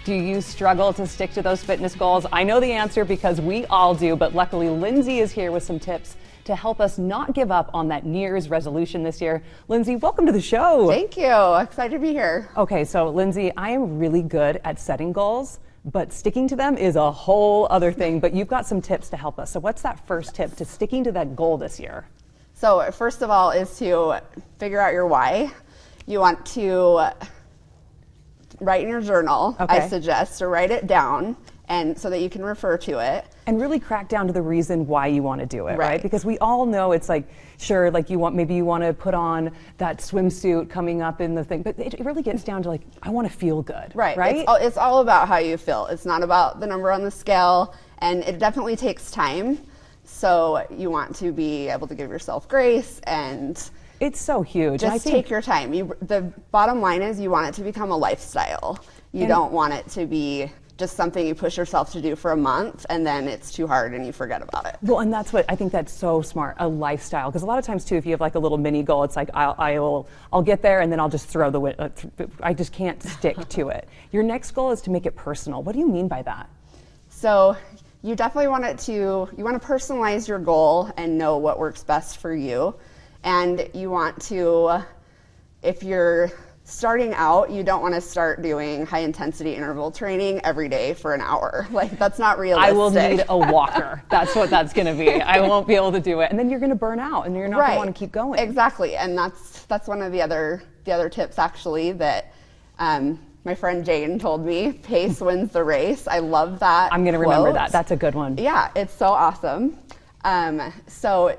Do you struggle to stick to those fitness goals? I know the answer because we all do, but luckily Lyndsey is here with some tips to help us not give up on that New Year's resolution this year. Lyndsey, welcome to the show. Thank you. Excited to be here. Okay, so Lyndsey, I am really good at setting goals, but sticking to them is a whole other thing. But you've got some tips to help us. So what's that first tip to sticking to that goal this year? So first of all is to figure out your why. You want to write in your journal. Okay. I suggest to write it down and so that you can refer to it. And really crack down to the reason why you want to do it, Right. Because we all know it's like, sure, like maybe you want to put on that swimsuit coming up in the thing, but it really gets down to like, I want to feel good, right? It's all about how you feel. It's not about the number on the scale, and it definitely takes time. So you want to be able to give yourself grace and it's so huge. just take your time. The bottom line is you want it to become a lifestyle. You don't want it to be just something you push yourself to do for a month and then it's too hard and you forget about it. Well, and that's what I think that's so smart, a lifestyle. Because a lot of times too, if you have like a little mini goal, it's like I'll get there and then I'll just throw I just can't stick to it. Your next goal is to make it personal. What do you mean by that? So you definitely want you want to personalize your goal and know what works best for you. And you want to, if you're starting out, you don't want to start doing high intensity interval training every day for an hour. Like that's not realistic. I will need a walker. That's what that's going to be. I won't be able to do it. And then you're going to burn out and you're not going to want to keep going. Exactly. And that's one of the other tips actually that my friend Jane told me, pace wins the race. I love that. I'm going to remember that. That's a good one. Yeah, it's so awesome. So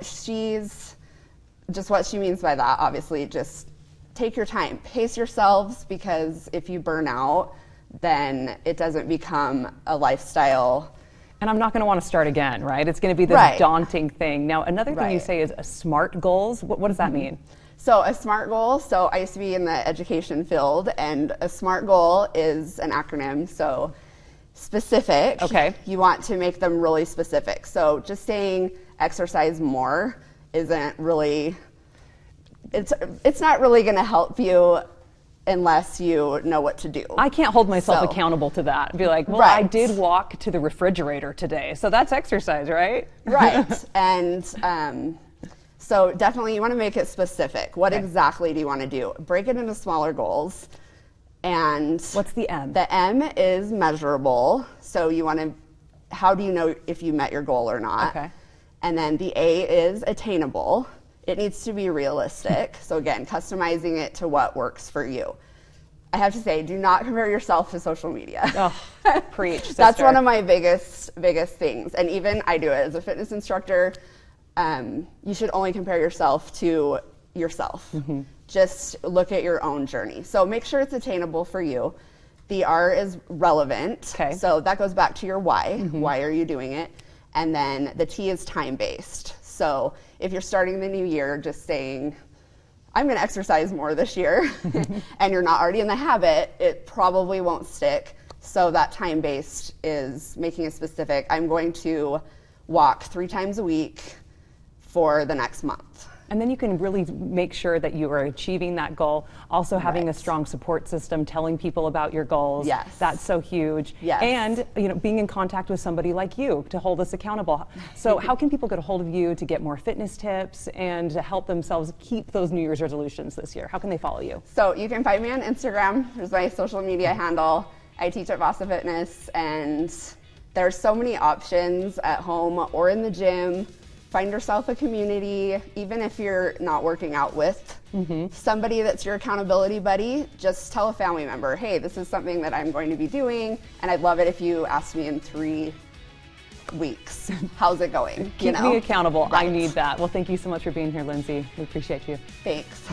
just what she means by that, obviously, just take your time, pace yourselves, because if you burn out, then it doesn't become a lifestyle. And I'm not going to want to start again, right? It's going to be this daunting thing. Now, another thing you say is a SMART goals. What does that mean? So a SMART goal, so I used to be in the education field, and a SMART goal is an acronym, so specific. Okay. You want to make them really specific. So just saying exercise more isn't really, it's not really going to help you unless you know what to do. I can't hold myself accountable to that. Be like, well, I did walk to the refrigerator today, so that's exercise, right? Right. And so definitely you want to make it specific. What exactly do you want to do? Break it into smaller goals. And what's the M? The M is measurable. So you want to, how do you know if you met your goal or not? Okay. And then the A is attainable. It needs to be realistic. So again, customizing it to what works for you. I have to say, do not compare yourself to social media. Oh, preach, sister. That's one of my biggest things. And even I do it as a fitness instructor. You should only compare yourself to yourself. Mm-hmm. Just look at your own journey. So make sure it's attainable for you. The R is relevant. Okay. So that goes back to your why. Mm-hmm. Why are you doing it? And then the T is time-based. So if you're starting the new year just saying, I'm going to exercise more this year, and you're not already in the habit, it probably won't stick. So that time-based is making it specific. I'm going to walk 3 times a week for the next month. And then you can really make sure that you are achieving that goal. Also having a strong support system, telling people about your goals. Yes. That's so huge. Yes. And being in contact with somebody like you to hold us accountable. So how can people get a hold of you to get more fitness tips and to help themselves keep those New Year's resolutions this year? How can they follow you? So you can find me on Instagram. There's my social media handle. I teach at Vasa Fitness, and there's so many options at home or in the gym. Find yourself a community, even if you're not working out with somebody that's your accountability buddy. Just tell a family member, hey, this is something that I'm going to be doing, and I'd love it if you asked me in 3 weeks. How's it going? Keep me accountable. Right. I need that. Well, thank you so much for being here, Lyndsey. We appreciate you. Thanks.